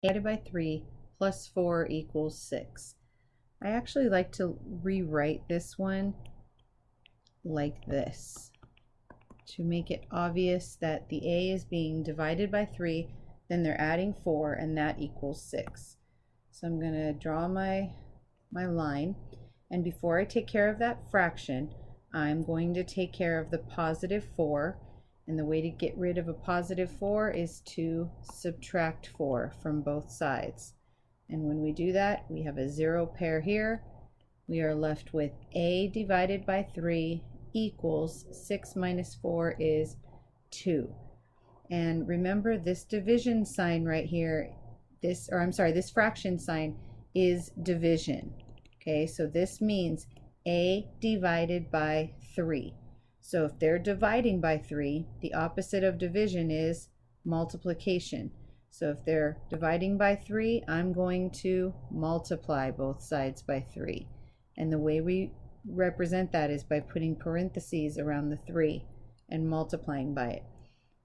divided by 3 plus 4 equals 6. I actually like to rewrite this one like this to make it obvious that the a is being divided by 3, then they're adding 4, and that equals 6. So I'm going to draw my line, and before I take care of that fraction, I'm going to take care of the positive 4, and the way to get rid of a positive 4 is to subtract 4 from both sides. And when we do that, we have a 0 pair here. We are left with a divided by 3 equals 6 minus 4 is 2. And remember, this division sign right here, this fraction sign is division. Okay, so this means a divided by 3. So if they're dividing by 3, the opposite of division is multiplication. So if they're dividing by 3, I'm going to multiply both sides by 3. And the way we represent that is by putting parentheses around the 3 and multiplying by it.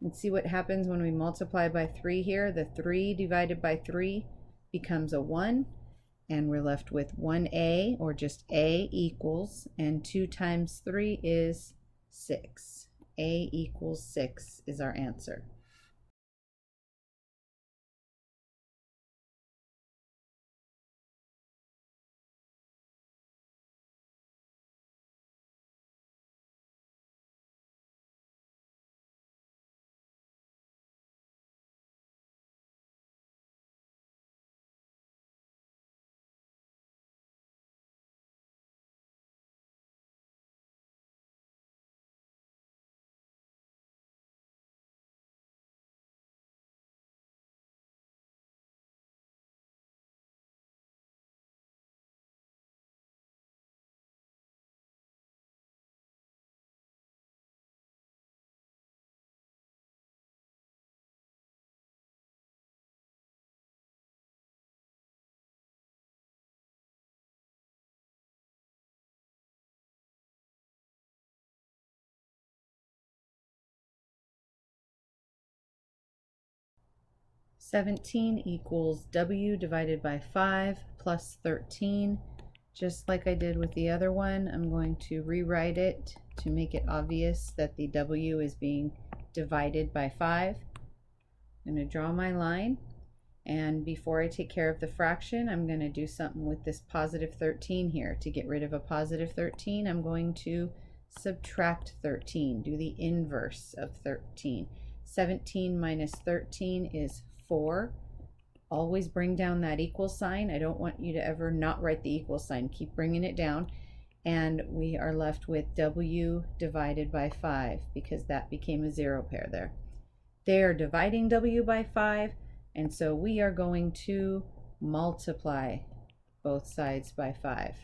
And see what happens when we multiply by 3 here. The 3 divided by 3 becomes a 1, and we're left with 1a, or just a equals, and 2 times 3 is 6. A equals 6 is our answer. (17) equals w divided by 5 plus 13. Just like I did with the other one, I'm going to rewrite it to make it obvious that the w is being divided by 5. I'm going to draw my line, and before I take care of the fraction, I'm going to do something with this positive 13 here. To get rid of a positive 13, I'm going to subtract 13, do the inverse of 13. 17 minus 13 is 4. Always bring down that equal sign. I don't want you to ever not write the equal sign. Keep bringing it down. And we are left with w divided by 5, because that became a 0 pair there. They're dividing w by 5, and so we are going to multiply both sides by 5.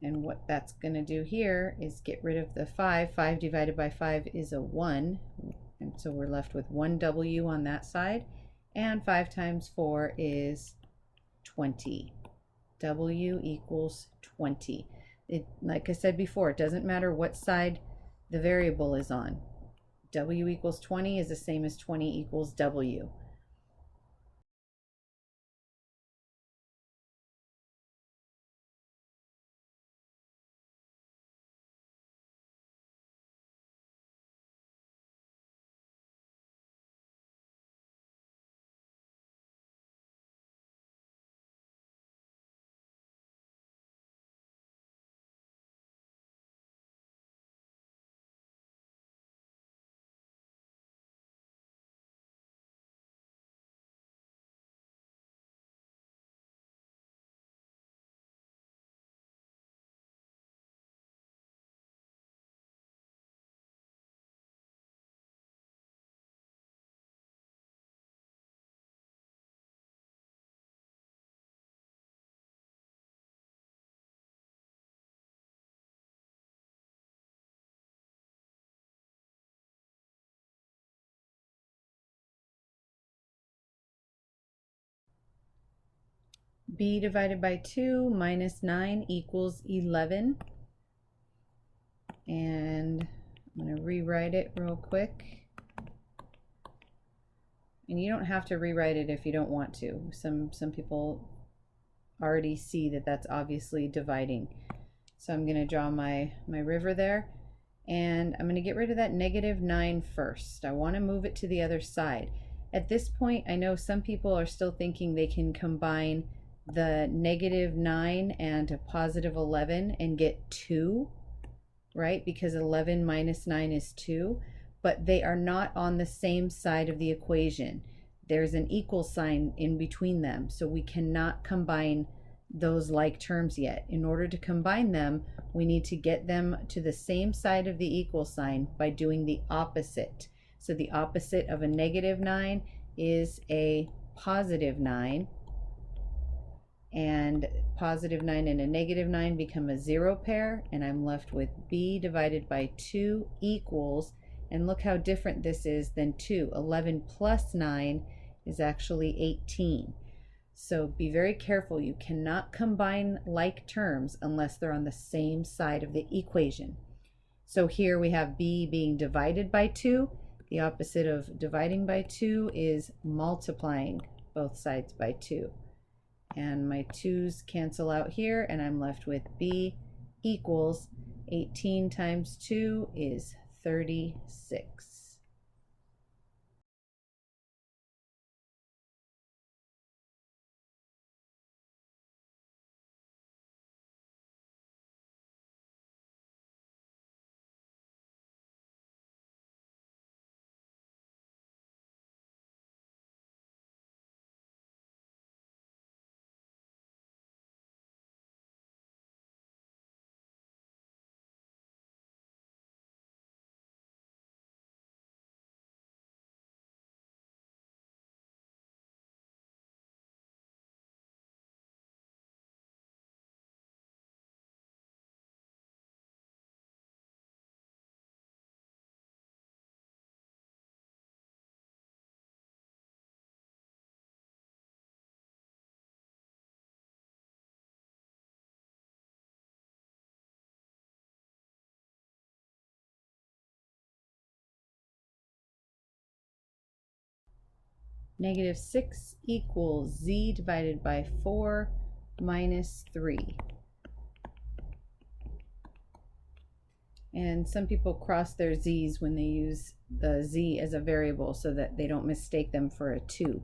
And what that's going to do here is get rid of the 5. 5 divided by 5 is a 1, and so we're left with 1w on that side. And 5 times 4 is 20. W equals 20. Like I said before, it doesn't matter what side the variable is on. W equals 20 is the same as 20 equals W. B divided by 2 minus 9 equals 11. And I'm going to rewrite it real quick. And you don't have to rewrite it if you don't want to. Some people already see that that's obviously dividing. So I'm going to draw my river there, and I'm going to get rid of that -9 first. I want to move it to the other side. At this point, I know some people are still thinking they can combine the -9 and a +11 and get 2, right? Because 11 minus 9 is 2, but they are not on the same side of the equation. There's an equal sign in between them, so we cannot combine those like terms yet. In order to combine them, we need to get them to the same side of the equal sign by doing the opposite. So the opposite of a -9 is a +9, and +9 and a -9 become a 0 pair, and I'm left with b divided by 2 equals, and look how different this is than 2. 11 plus 9 is actually 18. So be very careful. You cannot combine like terms unless they're on the same side of the equation. So here we have b being divided by 2. The opposite of dividing by 2 is multiplying both sides by 2. And my 2's cancel out here, and I'm left with b equals 18 times 2 is 36. -6 equals z divided by 4 minus 3. And some people cross their z's when they use the z as a variable so that they don't mistake them for a 2.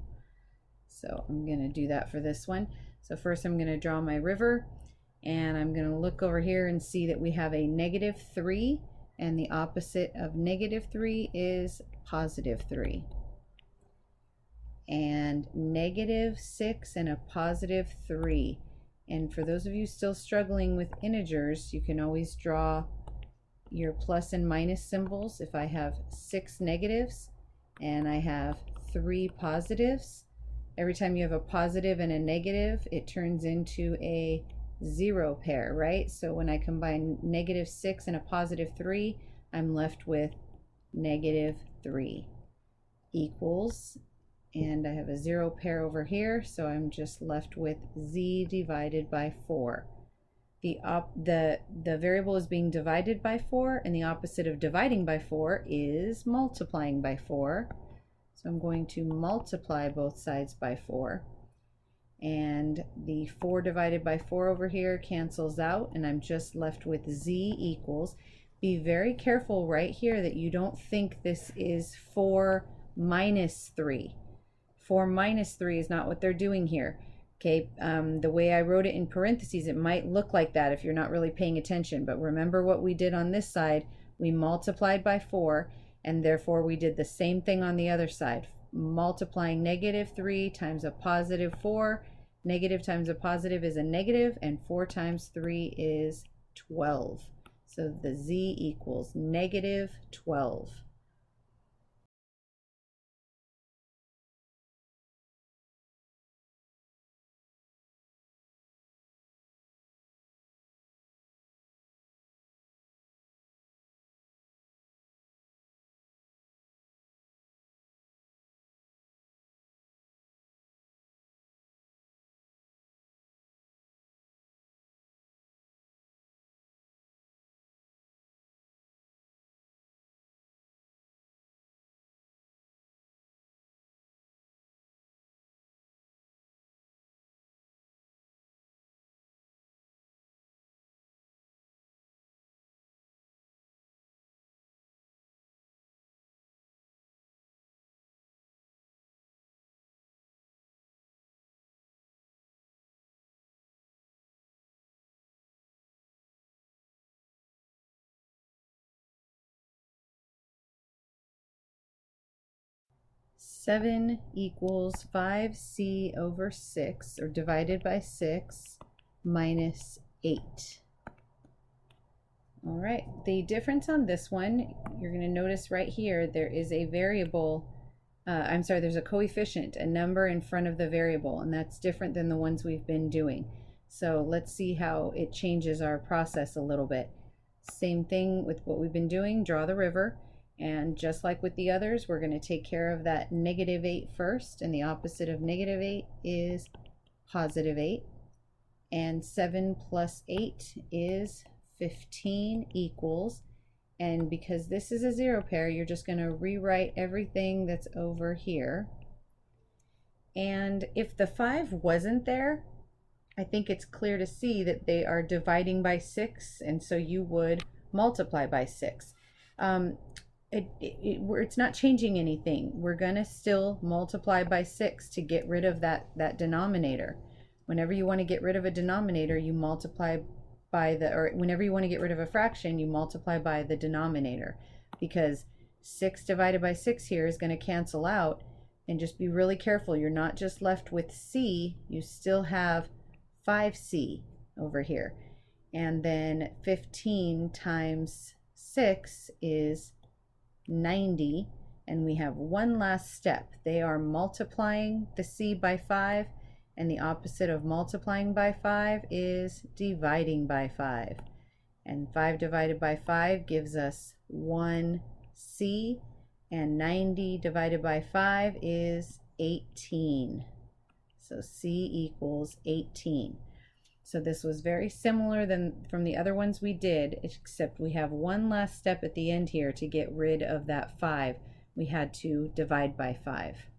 So I'm going to do that for this one. So first I'm going to draw my river, and I'm going to look over here and see that we have a -3, and the opposite of -3 is +3. And -6 and a +3. And for those of you still struggling with integers, you can always draw your plus and minus symbols. If I have 6 negatives and I have 3 positives, every time you have a positive and a negative, it turns into a 0 pair, right? So when I combine -6 and a +3, I'm left with -3 equals, and I have a 0 pair over here, so I'm just left with z divided by 4. The variable is being divided by 4, and the opposite of dividing by 4 is multiplying by 4. So I'm going to multiply both sides by 4. And the 4 divided by 4 over here cancels out, and I'm just left with z equals. Be very careful right here that you don't think this is 4 minus 3. 4 minus 3 is not what they're doing here. Okay, the way I wrote it in parentheses, it might look like that if you're not really paying attention, but remember what we did on this side. We multiplied by 4, and therefore we did the same thing on the other side. Multiplying -3 times a +4, negative times a positive is a negative, and 4 times 3 is 12. So the z equals -12. 7 equals 5c over 6, or divided by 6, minus 8. All right, the difference on this one, you're going to notice right here, there is a variable, there's a coefficient, a number in front of the variable, and that's different than the ones we've been doing. So let's see how it changes our process a little bit. Same thing with what we've been doing, draw the river, and just like with the others, we're going to take care of that -8 first, and the opposite of -8 is +8, and 7 plus 8 is 15 equals, and because this is a zero pair, you're just going to rewrite everything that's over here. And if the 5 wasn't there, I think it's clear to see that they are dividing by 6, and so you would multiply by 6. It's not changing anything. We're going to still multiply by 6 to get rid of that denominator. Whenever you want to get rid of a denominator, you multiply by or whenever you want to get rid of a fraction, you multiply by the denominator, because 6 divided by 6 here is going to cancel out. And just be really careful, you're not just left with c, you still have 5c over here. And then 15 times 6 is 90, and we have one last step. They are multiplying the c by 5, and the opposite of multiplying by 5 is dividing by 5. And 5 divided by 5 gives us 1c, and 90 divided by 5 is 18. So c equals 18. So this was very similar from the other ones we did, except we have one last step at the end here to get rid of that 5. We had to divide by 5.